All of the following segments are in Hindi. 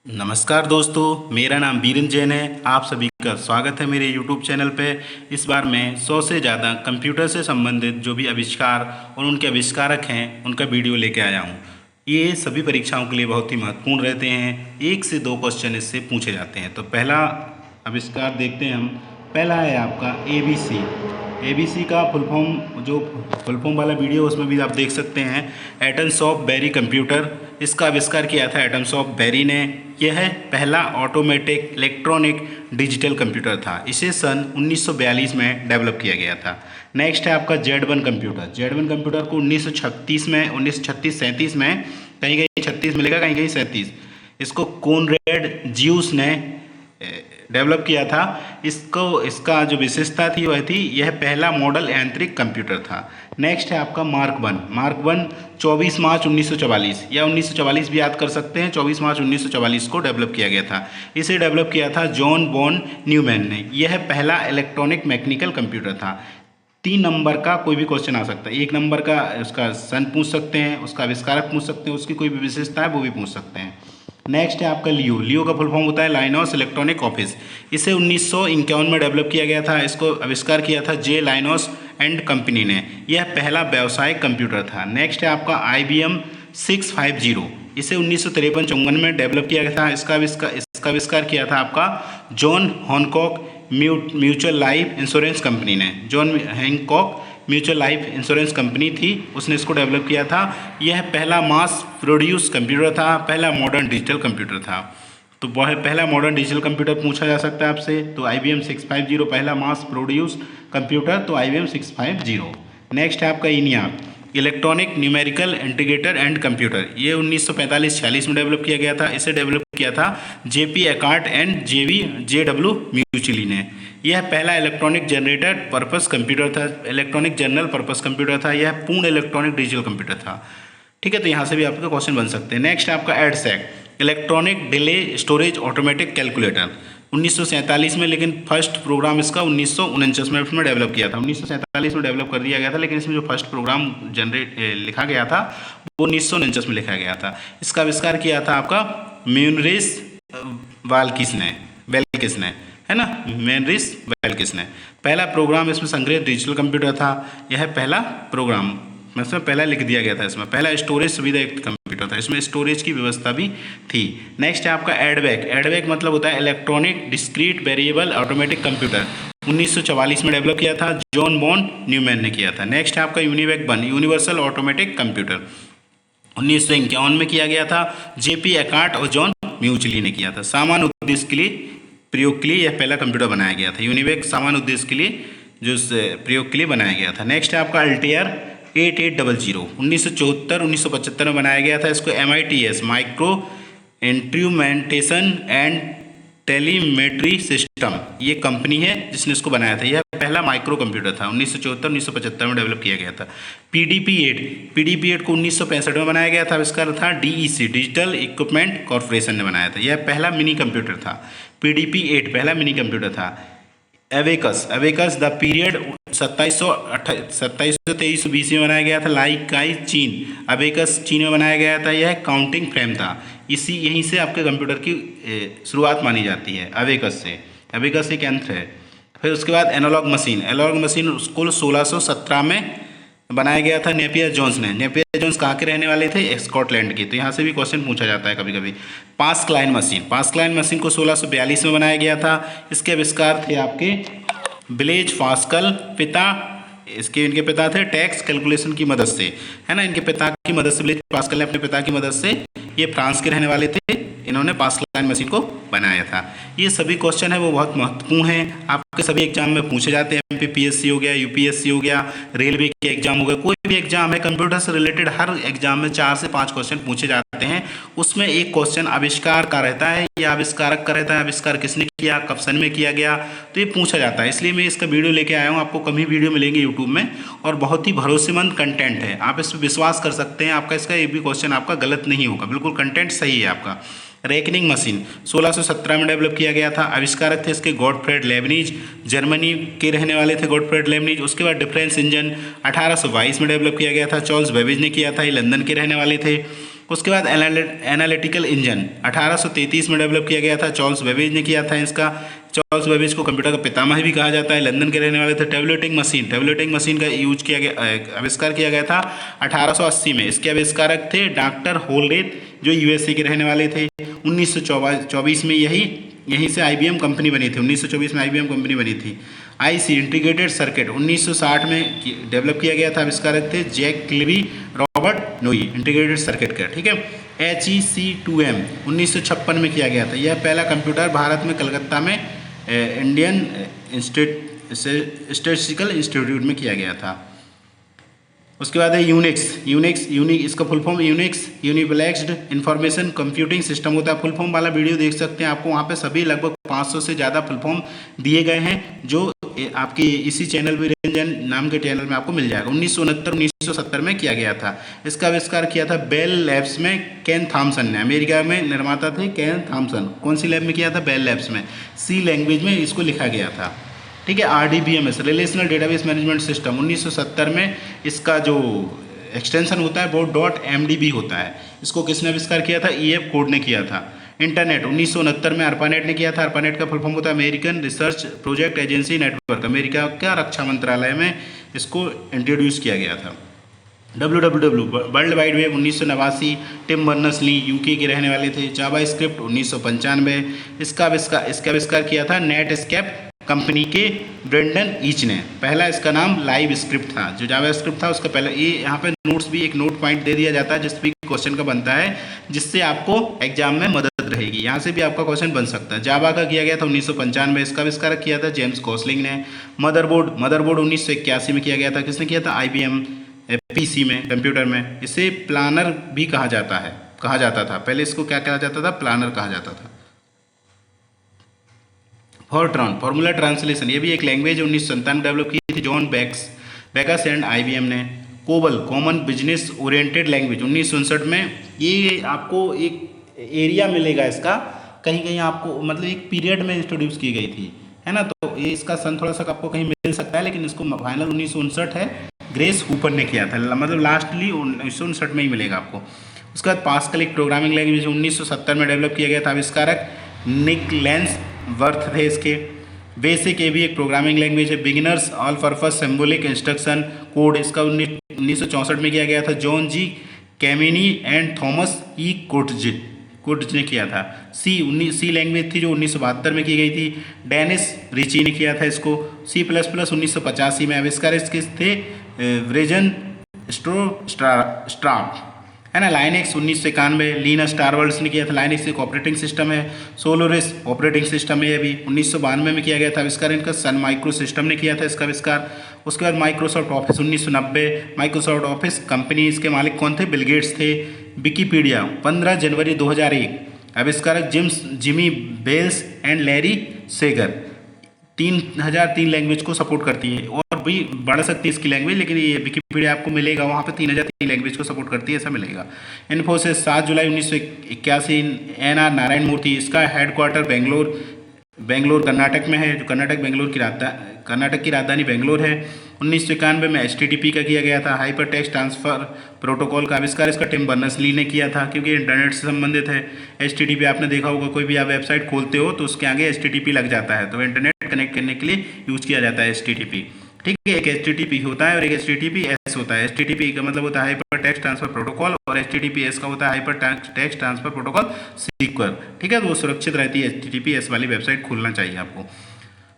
नमस्कार दोस्तों, मेरा नाम बीरेंद्र जैन है। आप सभी का स्वागत है मेरे YouTube चैनल पे। इस बार मैं 100 से ज़्यादा कंप्यूटर से संबंधित जो भी आविष्कार और उनके आविष्कारक हैं उनका वीडियो लेके आया हूँ। ये सभी परीक्षाओं के लिए बहुत ही महत्वपूर्ण रहते हैं। 1 से 2 क्वेश्चन इससे पूछे जाते हैं। तो पहला आविष्कार देखते हैं हम। पहला है आपका ABC। ABC का फुल फॉर्म, जो फुल फॉर्म वाला वीडियो उसमें भी आप देख सकते हैं। एटम्स बेरी कंप्यूटर, इसका आविष्कार किया था एटम्स बेरी ने। यह पहला ऑटोमेटिक इलेक्ट्रॉनिक डिजिटल कंप्यूटर था। इसे सन 1942 में डेवलप किया गया था। नेक्स्ट है आपका Z1 कंप्यूटर। Z1 कंप्यूटर को 1936-37 में, कहीं कहीं 36 मिलेगा, कहीं कहीं 37, इसको कोनरेड ज़्यूस ने डेवलप किया था। इसका जो विशेषता थी वह थी, यह पहला मॉडल यांत्रिक कंप्यूटर था। नेक्स्ट है आपका मार्क वन 24 मार्च 1944 या 1944 भी याद कर सकते हैं। 24 मार्च 1944 को डेवलप किया गया था। इसे डेवलप किया था जॉन वॉन न्यूमैन ने। यह पहला इलेक्ट्रॉनिक मैकेनिकल कंप्यूटर था। 3 नंबर का कोई भी क्वेश्चन आ सकता है। 1 नंबर का उसका सन पूछ सकते हैं, उसका आविष्कारक पूछ सकते हैं, उसकी कोई भी विशेषता है वो भी पूछ सकते हैं। नेक्स्ट है आपका लियो का फुल फॉर्म होता है लाइनोस इलेक्ट्रॉनिक ऑफिस। इसे 1951 में डेवलप किया गया था। इसको आविष्कार किया था जे लाइनोस एंड कंपनी ने। यह पहला व्यावसायिक कंप्यूटर था। नेक्स्ट है आपका IBM 650। इसे 1953-54 में डेवलप किया गया था। इसका आविष्कार किया था आपका John Hancock mutual life insurance company ने। John Hancock mutual life insurance company थी, उसने इसको डेवलप किया था। यह पहला मास प्रोड्यूस कंप्यूटर था, पहला मॉडर्न डिजिटल कंप्यूटर था। तो वह पहला मॉडर्न डिजिटल कंप्यूटर पूछा जा सकता है आपसे। तो IBM 650 पहला मास प्रोड्यूस कंप्यूटर, तो IBM 650। नेक्स्ट है आपका ENIAC, electronic numerical integrator and computer. ये 1945-46 में डेवलप किया गया था। इसे डेवलप किया था JP Eckhart and JW mutually ने। यह पहला इलेक्ट्रॉनिक जनरेटर पर्पस कंप्यूटर था, इलेक्ट्रॉनिक जनरल पर्पस कंप्यूटर था। यह पूर्ण इलेक्ट्रॉनिक डिजिटल कंप्यूटर था। ठीक है, तो यहाँ से भी आपके क्वेश्चन बन सकते हैं। नेक्स्ट आपका EDSEC, electronic delay storage automatic calculator, 1947 में, लेकिन फर्स्ट प्रोग्राम इसका 1949 में डेवलप किया था। 1947 में डेवलप कर दिया गया था, लेकिन इसमें जो फर्स्ट प्रोग्राम लिखा गया था वो 1949 में लिखा गया था। इसका आविष्कार किया था आपका म्यूनरिस वेल्किस ने, है ना, म्यूनरिस वेल्किस ने। पहला प्रोग्राम इसमें संग्रहित डिजिटल कंप्यूटर था। यह पहला प्रोग्राम इसमें पहला लिख दिया गया था। इसमें पहला स्टोरेज सुविधा युक्त कंप्यूटर था, इसमें स्टोरेज की व्यवस्था भी थी। नेक्स्ट है आपका एडवेक मतलब होता है electronic discrete variable automatic computer. 1944 में डेवलप किया था, जॉन वॉन न्यूमैन ने किया था। नेक्स्ट है आपका यूनिवेक-1 यूनिवर्सल ऑटोमेटिक कंप्यूटर, 1951 में किया गया था। JP एकार्ट और जॉन म्यूचुअली ने किया था। सामान्य उद्देश्य के लिए प्रयोग के लिए यह पहला कंप्यूटर बनाया गया था। यूनिवेक सामान्य उद्देश्य के लिए जो प्रयोग के लिए बनाया गया था। नेक्स्ट है आपका अल्टेयर 8800, 1974-1975 में बनाया गया था। इसको MITS micro instrumentation and telemetry system, ये कंपनी है जिसने इसको बनाया था। यह पहला माइक्रो कंप्यूटर था। 1974-1975 में डेवलप किया गया था। PDP-8 को 1965 में बनाया गया था। आविष्कार था DEC डिजिटल इक्विपमेंट कॉरपोरेशन ने बनाया था। यह पहला मिनी कंप्यूटर था। PDP-8 पहला मिनी कंप्यूटर था। एवेकस द पीरियड 2723 BC में बनाया गया था। लाइकाई चीन, अबेकस चीन में बनाया गया था। यह काउंटिंग फ्रेम था। यहीं से आपके कंप्यूटर की शुरुआत मानी जाती है, अबेकस एक यंत्र है। फिर उसके बाद एनालॉग मशीन उसको 1617 में बनाया गया था नेपियर जोन्स ने। नेपियर जोन्स कहाँ के रहने वाले थे? स्कॉटलैंड के। तो यहाँ से भी क्वेश्चन पूछा जाता है कभी कभी। पास्कलाइन मशीन को 1642 में बनाया गया था। इसके आविष्कार थे आपके ब्लेज पास्कल। इनके पिता थे टैक्स कैलकुलेशन की मदद से, है ना, इनके पिता की मदद से, ब्लेज पास्कल ने अपने पिता की मदद से, ये फ्रांस के रहने वाले थे, इन्होंने पास्कलाइन मशीन को बनाया था। ये सभी क्वेश्चन है वो बहुत महत्वपूर्ण हैं, आपके सभी एग्जाम में पूछे जाते हैं। MPPSC हो गया, UPSC हो गया, रेलवे के एग्जाम हो गया, कोई भी एग्जाम है कंप्यूटर से रिलेटेड, हर एग्जाम में 4 से 5 क्वेश्चन पूछे जाते हैं। उसमें एक क्वेश्चन आविष्कार का रहता है या आविष्कारक का रहता है। आविष्कार किसने किया, कब सन में किया गया, तो ये पूछा जाता है। इसलिए मैं इसका वीडियो लेके आया हूँ। आपको कम ही वीडियो मिलेंगे यूट्यूब में और बहुत ही भरोसेमंद कंटेंट है, आप इस पर विश्वास कर सकते हैं। आपका इसका एक भी क्वेश्चन आपका गलत नहीं होगा, बिल्कुल कंटेंट सही है आपका। रेकनिंग मशीन 1617 में डेवलप किया गया था। आविष्कारक थे इसके गॉटफ्रेड लेबनिज, जर्मनी के रहने वाले थे गॉटफ्रेड लेबनिज। उसके बाद डिफरेंस इंजन 1822 में डेवलप किया गया था, चार्ल्स बेबेज ने किया था, ये लंदन के रहने वाले थे। उसके बाद एनालिटिकल इंजन 1833 में डेवलप किया गया था, चार्ल्स बेबेज ने किया था इसका। चार्ल्स बेबेज को कंप्यूटर का पितामह भी कहा जाता है, लंदन के रहने वाले थे। टैबुलेटिंग मशीन का यूज किया गया, आविष्कार किया गया था 1880 में। इसके आविष्कारक थे डॉक्टर होलरेथ, जो यूएसए के रहने वाले थे। 1924 में यहीं से IBM कंपनी बनी थी। 1924 में IBM कंपनी बनी थी। IC इंटीग्रेटेड सर्किट 1960 में डेवलप किया गया था, आविष्कारक थे जैक क्लिवी, रॉबर्ट नोई, इंटीग्रेटेड सर्किट का, ठीक है। HEC2M 1956 में किया गया था। यह पहला कंप्यूटर भारत में कलकत्ता में इंडियन स्टैटिस्टिकल इंस्टीट्यूट में किया गया था। उसके बाद है यूनिक्स इसका full form uniplexed information computing system होता है। फुल फॉर्म वाला वीडियो देख सकते हैं, आपको वहाँ पे सभी लगभग 500 से ज़्यादा फुल फॉर्म दिए गए हैं, जो आपकी इसी चैनल विरंजन नाम के चैनल में आपको मिल जाएगा। 1969-1970 में किया गया था। इसका आविष्कार किया था बेल लैब्स में केन थॉमसन ने। अमेरिका में निर्माता थे केन थॉमसन। कौन सी लैब में किया था? बेल लैब्स में। C लैंग्वेज में इसको लिखा गया था, ठीक है। RDBMS relational database management system 1970 में इसका जो एक्सटेंशन होता है वो .mdb होता है। इसको किसने आविष्कार किया था? EF कोड ने किया था। इंटरनेट 1969 में ARPANET ने किया था। ARPANEट का फुल फॉर्म होता है American research project agency network. America का रक्षा मंत्रालय में इसको इंट्रोड्यूस किया गया था। WWW world wide web 1989, Tim Berners-Lee UK के रहने वाले थे। जावास्क्रिप्ट 1995, इसका आविष्कार किया था नेटस्केप कंपनी के ब्रेंडन ईच ने। पहला इसका नाम लाइव स्क्रिप्ट था। जो जावास्क्रिप्ट था उसका पहला, ये यहाँ पे नोट्स भी एक नोट पॉइंट दे दिया जाता है जिस भी क्वेश्चन का बनता है, जिससे आपको एग्जाम में मदद रहेगी। यहाँ से भी आपका क्वेश्चन बन सकता है। जावा का किया गया था 1995, इसका आविष्कार किया था जेम्स गॉसलिंग ने। मदरबोर्ड 1981 में किया गया था। किसने किया था? IBM PC में, कंप्यूटर में। इसे प्लानर भी कहा जाता था। पहले इसको क्या कहा जाता था? प्लानर कहा जाता था। फॉर्ट्रॉन फॉर्मूला ट्रांसलेशन, ये भी एक लैंग्वेज 1997 डेवलप की थी जॉन बेकस एंड IBM ने। COBOL common business oriented language 1959 में। ये आपको एक एरिया मिलेगा इसका, कहीं आपको मतलब एक पीरियड में इंट्रोड्यूस की गई थी, है ना। तो ये इसका सन थोड़ा सा आपको कहीं मिल सकता है, लेकिन इसको फाइनल 1959 है, ग्रेस हूपर ने किया था। मतलब लास्टली 1959 में ही मिलेगा आपको। उसके बाद पास्कल एक प्रोग्रामिंग लैंग्वेज 1970 में डेवलप किया गया था। आविष्कारक निक वर्थ थे इसके। बेसिक ये भी एक प्रोग्रामिंग लैंग्वेज है। Beginners all purpose symbolic instruction code, इसका 1964 में किया गया था। जॉन जी कैमिनी एंड थॉमस ई कोटज ने किया था। सी लैंग्वेज थी जो 1972 में की गई थी। डेनिस रिची ने किया था इसको। C++ 1985 में। आविष्कार इसके थे व्रेजन स्ट्राप, है ना। लाइनेक्स 1991, लीनस टॉरवाल्ड्स ने किया था। लाइनेक्स एक ऑपरेटिंग सिस्टम है। सोलोरिस ऑपरेटिंग सिस्टम है। अभी 1992 में किया गया था आविष्कार इनका। सन माइक्रो सिस्टम ने किया था इसका आविष्कार। उसके बाद Microsoft Office 1990। Microsoft Office company, इसके मालिक कौन थे? बिल गेट्स थे। विकिपीडिया 15 जनवरी 2001। आविष्कारक Jimmy Wales and Larry Sanger. 3003 language को सपोर्ट करती है, और भी बढ़ सकती है इसकी लैंग्वेज, लेकिन ये विकिपीडिया आपको मिलेगा वहाँ पे 3003 लैंग्वेज को सपोर्ट करती है, ऐसा मिलेगा। इन्फोसिस 7 जुलाई 1981। NR नारायण मूर्ति, इसका हेडक्वार्टर बेंगलोर कर्नाटक में है। जो कर्नाटक की राजधानी बेंगलोर है। 1991 में HTTP का किया गया था, हाइपर टेक्स्ट ट्रांसफर प्रोटोकॉल का आविष्कार इसका टिम बर्नर्स-ली ने किया था, क्योंकि इंटरनेट से संबंधित है। HTTP आपने देखा होगा, कोई भी आप वेबसाइट खोलते हो तो उसके आगे HTTP लग जाता है, तो इंटरनेट कनेक्ट करने के लिए यूज किया जाता है HTTP, ठीक है। एक HTTP होता है और एक HTTPS होता है। HTTP का मतलब होता है हाइपर टेक्स्ट ट्रांसफर प्रोटोकॉल, और HTTPS का होता है hyper text transfer protocol secure, ठीक है। तो वो सुरक्षित रहती है। HTTPS वाली वेबसाइट खोलना चाहिए आपको।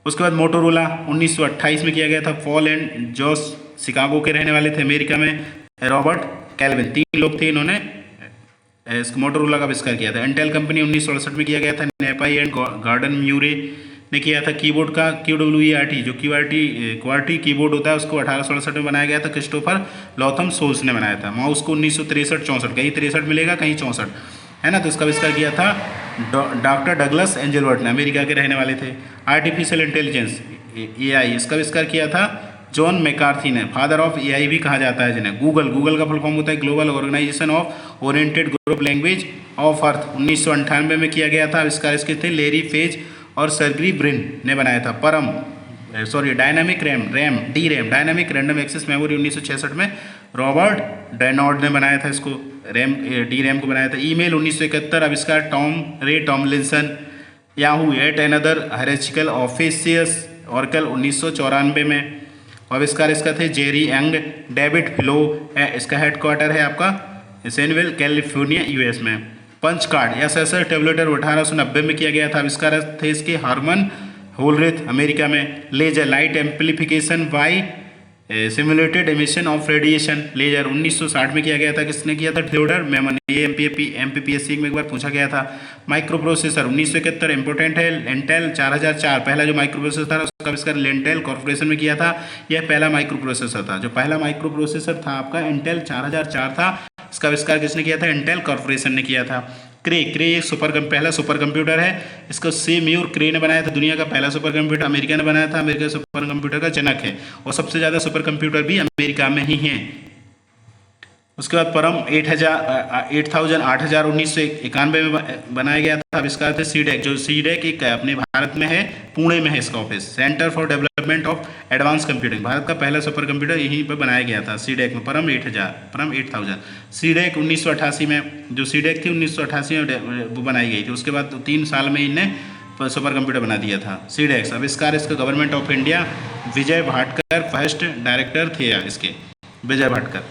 उसके बाद मोटोरोला 1928 में किया गया था। पॉल एंड जॉस शिकागो के रहने वाले थे, अमेरिका में। रॉबर्ट कैल्विन, 3 लोग थे, इन्होंने इसको मोटोरोला का आविष्कार किया था। इंटेल कंपनी 1968 में किया गया था। नेपाई एंड गार्डन म्यूरे ने किया था। कीबोर्ड का QWERT, जो QWERTY कीबोर्ड होता है, उसको 1867 में बनाया गया था। क्रिस्टोफर लॉथम सोल्स ने बनाया था। माउस को 1963-64, कहीं 63 मिलेगा कहीं 64, है ना। तो इसका आविष्कार किया था डॉक्टर डगलस एंजलवर्ट ने, अमेरिका के रहने वाले थे। आर्टिफिशियल इंटेलिजेंस AI, इसका आविष्कार किया था जॉन मैकार्थी ने। फादर ऑफ AI भी कहा जाता है जिन्हें। गूगल का फुल फॉर्म होता है global organisation of oriented group language of earth. 1998 में किया गया था। आविष्कार इसके थे लेरी फेज और सर्गी ब्रिन ने बनाया था। डायनामिक रैंडम एक्सेस मेमोरी 1966 में रॉबर्ट डेनॉर्ड ने बनाया था इसको, डी रैम को बनाया था। ईमेल 1971 आविष्कार Tom Ray Tomlinson. Yahoo yet another hierarchical officious oracle 1994 में आविष्कार इसका थे जेरी यंग। डेविड फ्लो इसका हेडक्वार्टर है आपका सैनविल कैलिफोर्निया यूएस में। पंच कार्ड एसएसआर टेबलेटर 1890 में किया गया था, आविष्कार थे इसके हार्मन होलरिथ अमेरिका में। Laser light amplification by simulated emission of radiation laser 1960 में किया गया था, किसने किया था? Theodore Maiman. ये एमपीपीएससी में एक बार पूछा गया था। माइक्रो प्रोसेसर 1971 इंपोर्टेंट है। लेंटेल 4004 पहला जो माइक्रो प्रोसेसर था उसका आविष्कार लेंटेल कॉर्पोरेशन में किया था। यह पहला माइक्रो प्रोसेसर था, जो पहला माइक्रो प्रोसेसर था आपका इंटेल 4004 था, इसका आविष्कार किसने किया था? इंटेल कॉर्पोरेशन ने किया था। क्रे एक पहला सुपर कंप्यूटर है, इसको सेम्यूर क्रे ने बनाया था। दुनिया का पहला सुपर कंप्यूटर अमेरिका ने बनाया था, अमेरिका सुपर कंप्यूटर का जनक है और सबसे ज़्यादा सुपर कंप्यूटर भी अमेरिका में ही हैं। उसके बाद परम 8000 1991 में बनाया गया था, आविष्कार थे सीडेक। जो सीडेक एक अपने भारत में है, पुणे में है इसका office, centre for development of advance computing. Bharat का पहला सुपर कंप्यूटर यहीं पर बनाया गया था सीडेक में, परम 8000। सीडेक 1988 में, जो सीडेक थी 1988 में वो बनाई गई थी। उसके बाद 3 साल में इन्हें सुपर कंप्यूटर बना दिया था सीडेक्स। आविष्कार इसका government of India Vijay Bhatkar first director थे इसके, विजय भाटकर।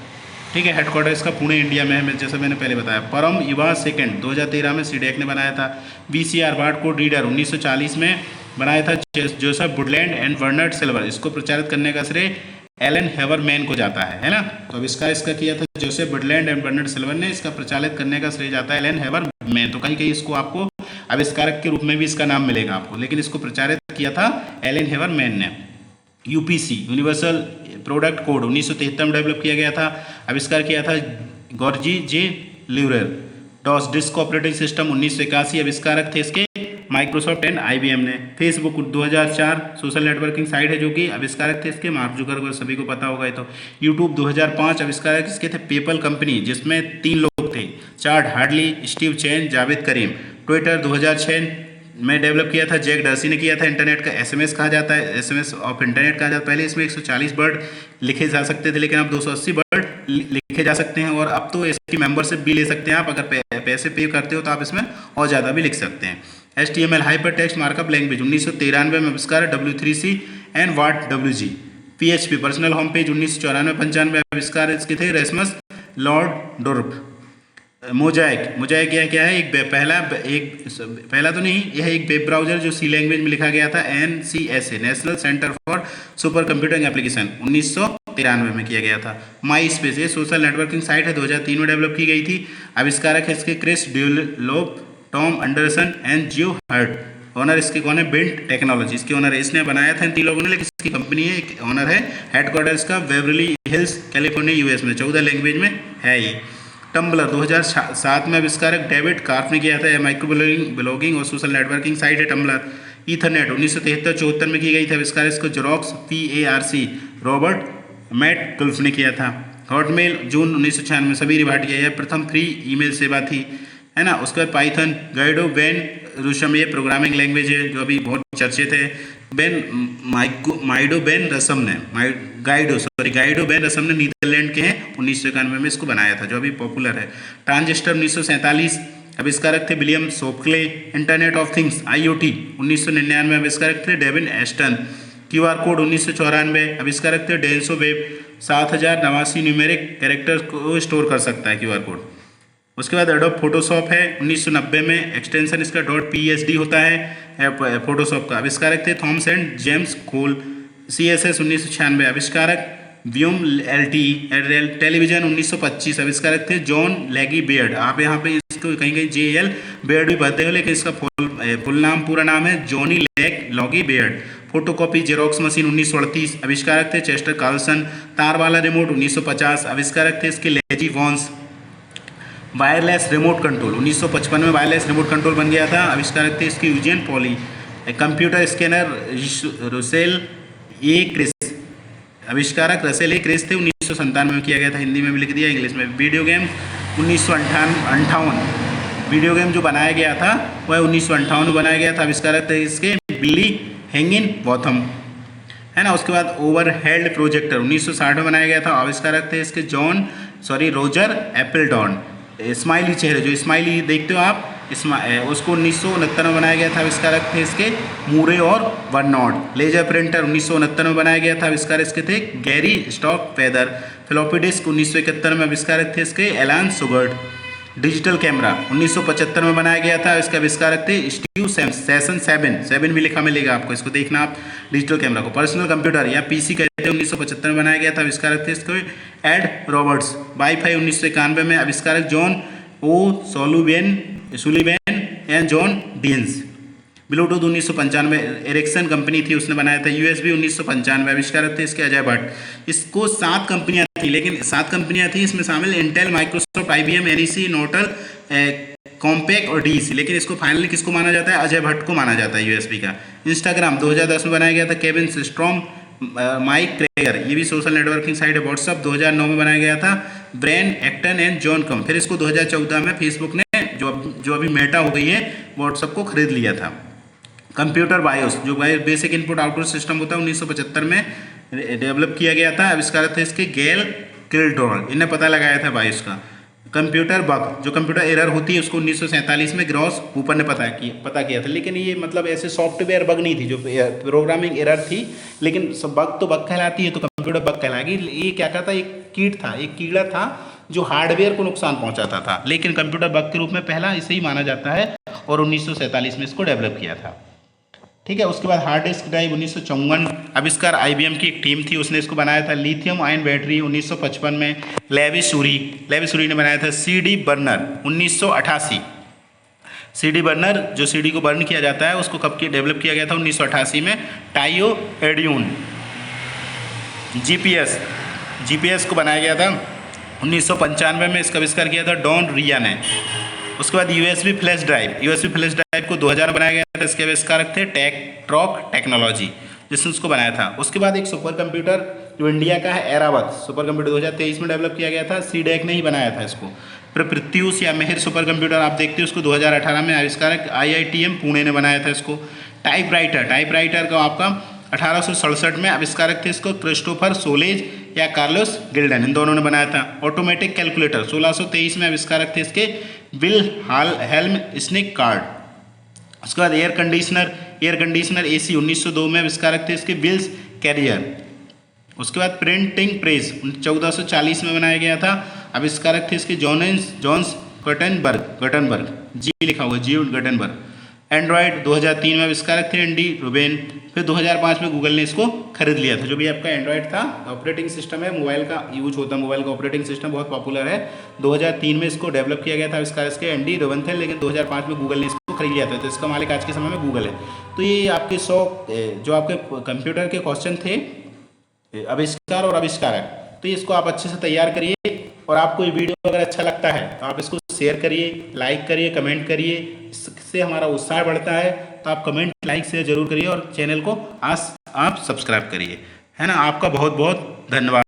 ठीक है, हेडक्वार्टर इसका पुणे इंडिया में है, जैसे मैंने पहले बताया। परम युवा सेकंड 2013 में सीडेक ने बनाया था। वीसीआर बार कोड रीडर 1940 में बनाया था जोसेफ वुडलैंड एंड वर्नर्ड सिल्वर। इसको प्रचारित करने का श्रेय एलन हेवरमैन को जाता है ना। तो आविष्कार इसका किया था जोसेफ वुडलैंड एंड वर्नर्ड सिल्वर ने, इसका प्रचारित करने का श्रेय जाता है एलन हेवरमैन। तो कहीं कहीं इसको आपको आविष्कारक के रूप में भी इसका नाम मिलेगा आपको, लेकिन इसको प्रचारित किया था एलन हेवरमैन ने। यूपीसी यूनिवर्सल प्रोडक्ट कोड 1973 में डेवलप किया गया था, आविष्कार किया था गॉर्जी जे ल्यूरर। डॉस डिस्क ऑपरेटिंग सिस्टम 1981, आविष्कारक थे इसके माइक्रोसॉफ्ट एंड आईबीएम ने। फेसबुक 2004 सोशल नेटवर्किंग साइट है, जो कि आविष्कारक थे इसके मार्क जुकरबर्ग, सभी को पता होगा ये तो। यूट्यूब 2005, आविष्कारक इसके थे पेपल कंपनी, जिसमें 3 लोग थे, चार्ड हार्डली, स्टीव चैन, जावेद करीम। ट्विटर 2006 में डेवलप किया था, जैक डर्सी ने किया था। इंटरनेट का एसएमएस कहा जाता है, एसएमएस ऑफ इंटरनेट कहा जाता है। पहले इसमें 140 वर्ड लिखे जा सकते थे, लेकिन अब 280 वर्ड लिखे जा सकते हैं, और अब तो इसकी मेंबरशिप भी ले सकते हैं आप। अगर पैसे पे करते हो तो आप इसमें और ज़्यादा भी लिख सकते हैं। HTML hyper text markup language 1993 में आविष्कार W3C and what WG। PHP personal home page 1994-95 आविष्कार इसके थे रेसमस लॉर्ड डोर्फ। मोजाइक यह क्या है? पहला तो नहीं, यह एक वेब ब्राउजर जो C लैंग्वेज में लिखा गया था। NCSA national centre for super computing application 1993 में किया गया था। माई स्पेस ये सोशल नेटवर्किंग साइट है, 2003 में डेवलप की गई थी। आविष्कारक है इसके Chris DeWolfe, Tom Anderson and जियो हर्ट। ऑनर इसके कौन है? बिल्ट टेक्नोलॉजी, इसके ऑनर इसने बनाया था इन 3 लोगों ने, लेकिन इसकी कंपनी है, ऑनर है। हेडक्वार्टर इसका बेवरली हिल्स कैलिफोर्निया यूएस में। 14 लैंग्वेज में है ये। टम्बलर 2007 में आविष्कारक डेविड कार्फ ने किया था। यह माइक्रो ब्लॉगिंग और सोशल नेटवर्किंग साइट है टम्बलर। ईथरनेट 1973-74 में की गई थी, आविष्कार इसको Xerox PARC Robert Metcalfe ने किया था। हॉटमेल जून 1996 में सबीर भाटिया, यह प्रथम फ्री ईमेल सेवा थी, है ना। उसके बाद पाइथन गाइडो बेन रूशम, ये प्रोग्रामिंग लैंग्वेज है जो अभी बहुत चर्चित है। गाइडो बेन रसम ने नीदरलैंड के हैं, 1991 में इसको बनाया था, जो अभी पॉपुलर है। ट्रांजिस्टर 1947, आविष्कारक थे William Shockley. Internet of things IoT 1999 में आविष्कारक थे डेविन एस्टन। QR कोड 1994, आविष्कारक थे डेंसो वेब। 7089 न्यूमेरिक कैरेक्टर्स को स्टोर कर सकता है QR कोड। उसके बाद एडोब फोटोशॉप है 1990 में, एक्सटेंशन इसका .PSD होता है फोटोशॉप का। आविष्कारक थे Thomas and James Cole. CSS 1996, आविष्कारक व्यूम LTE। टेलीविजन 1925, आविष्कारक थे जॉन लेगी बेयर्ड। आप यहाँ पे इसको कहीं JL बेयर्ड भी पढ़ते हो, लेकिन इसका फुल नाम पूरा नाम है जॉनी लॉगी बेयर्ड। फोटोकॉपी जेरोक्स मशीन 1938, आविष्कारक थे चेस्टर कार्लसन। तार वाला रिमोट 1950, आविष्कारक थे इसके Lazy Bones. Wireless remote control 1955 में वायरलेस रिमोट कंट्रोल बन गया था, आविष्कारक थे इसके यूजियन पॉली। कंप्यूटर स्कैनर रसेल ए क्रिस, आविष्कारक रसेल ए क्रिस थे, 1997 में किया गया था। हिंदी में भी लिख दिया, इंग्लिश में। वीडियो गेम 1958, वीडियो गेम जो बनाया गया था वह 1958 में बनाया गया था, आविष्कारक थे इसके बिली हैंगिन बॉथम। है ना। उसके बाद ओवरहेड प्रोजेक्टर 1960 में बनाया गया था, आविष्कारक थे इसके रोजर एप्पलटॉन। स्माइली चेहरे, जो स्माइली देखते हो आप, उसको 1969 में बनाया गया था, आविष्कारक थे इसके मूरे और बर्नॉड। लेजर प्रिंटर 1969 में बनाया गया था, आविष्कार इसके थे Gary stock feather. Floppy disk 1971 में, आविष्कारक थे इसके एलान सुगर्ट। डिजिटल कैमरा 1975 में बनाया गया था, इसके आविष्कारक थे स्टीव सेशन। 7 भी लिखा मिलेगा आपको, इसको देखना आप डिजिटल कैमरा को। पर्सनल कंप्यूटर या पीसी कहते हैं, 1975 में बनाया गया था, आविष्कारक थे इसके एड रॉबर्ट्स। वाईफाई 1991 में, आविष्कारक John O'Sullivan and John Deane. Bluetooth 1995 Ericsson company थी, उसने बनाया था। यूएसबी 1995, आविष्कारक थे इसके अजय भट्ट। इसको 7 कंपनियां थी, लेकिन 7 कंपनियां थी, इसमें शामिल Intel, Microsoft, IBM, NEC, Nortel, Compaq और डीसी। लेकिन इसको फाइनली किसको माना जाता है? अजय भट्ट को माना जाता है यूएसबी का। इंस्टाग्राम 2010 में बनाया गया था, केविन सिस्ट्रॉम, माइक क्रेगर, ये भी सोशल नेटवर्किंग साइट है। व्हाट्सअप 2009 में बनाया गया था, ब्रेन एक्टन एंड जॉन कम। फिर इसको 2014 में फेसबुक ने, जो अभी मेटा हो गई है, व्हाट्सअप को खरीद लिया था। कंप्यूटर बायोस, जो बेसिक इनपुट आउटपुट सिस्टम होता है, 1975 में डेवलप किया गया था, आविष्कारक थे इसके गेल किल्डोर। इन्हें पता लगाया था बायोस का। कंप्यूटर बग, जो कंप्यूटर एरर होती है, उसको 1947 में ग्रॉस कूपर ने पता किया था। लेकिन ये मतलब ऐसे सॉफ्टवेयर बग नहीं थी, जो प्रोग्रामिंग एरर थी, लेकिन बग तो बग कहलाती है, तो कंप्यूटर बग कहलाएगी। ये क्या कहता, एक कीड़ा था जो हार्डवेयर को नुकसान पहुंचाता था, लेकिन कंप्यूटर बग के रूप में पहला इसे ही माना जाता है, और 1947 में इसको डेवलप किया था। ठीक है। उसके बाद हार्ड डिस्क ड्राइव 1954, आविष्कार आईबीएम की एक टीम थी, उसने इसको बनाया था। लिथियम आयन बैटरी 1955 में लेवी सूरी ने बनाया था। सीडी बर्नर 1988, सीडी बर्नर जो सीडी को बर्न किया जाता है, उसको कब डेवलप किया गया था? 1988 में। टाइयो एड्यून। जीपीएस को बनाया गया था 1995 में, इसका आविष्कार किया था डॉन रिया ने। उसके बाद यूएसबी फ्लैश ड्राइव को 2000 में बनाया गया था, इसके आविष्कारक थे ट्रॉक टेक्नोलॉजी, जिसने उसको बनाया था। उसके बाद एक सुपर कंप्यूटर जो इंडिया का है, एरावत सुपर कंप्यूटर 2023 में डेवलप किया गया था, सीडेक ने ही बनाया था इसको। फिर प्रत्यूष या मेहर सुपर कंप्यूटर आप देखते हो, उसको 2018 में आविष्कारक आईआईटीएम पुणे ने बनाया था इसको। टाइपराइटर का आपका 1867 में आविष्कारक थे इसको क्रिस्टोफर सोलेज या कार्लोस गिल्डन, इन दोनों ने बनाया था। ऑटोमेटिक कैलकुलेटर 1623 में आविष्कारक थे इसके विल हेल्म स्निक कार्ड। उसके बाद एयर कंडीशनर एसी 1902 में आविष्कारक थे इसके विल्स कैरियर। उसके बाद प्रिंटिंग प्रेस 1440 में बनाया गया था, आविष्कारक थे इसके जॉन्स गटनबर्ग, जी लिखा हुआ, जी गटनबर्ग। एंड्रॉयड 2003 में आविष्कारक थे एंडी रूबेन। फिर 2005 में गूगल ने इसको खरीद लिया था। जो भी आपका एंड्रॉयड था, ऑपरेटिंग सिस्टम है, मोबाइल का यूज होता है, मोबाइल का ऑपरेटिंग सिस्टम बहुत पॉपुलर है। 2003 में इसको डेवलप किया गया था, आविष्कार इसके एंडी रूबेन थे, लेकिन 2005 में गूगल ने इसको खरीद लिया था, तो इसका मालिक आज के समय में गूगल है। तो ये आपके 100 जो आपके कंप्यूटर के क्वेश्चन थे, आविष्कार और आविष्कारक, तो इसको आप अच्छे से तैयार करिए। और आपको ये वीडियो अगर अच्छा लगता है तो आप इसको शेयर करिए, लाइक करिए, कमेंट करिए, इससे हमारा उत्साह बढ़ता है। तो आप कमेंट, लाइक, शेयर जरूर करिए और चैनल को आप सब्सक्राइब करिए, है ना। आपका बहुत बहुत धन्यवाद।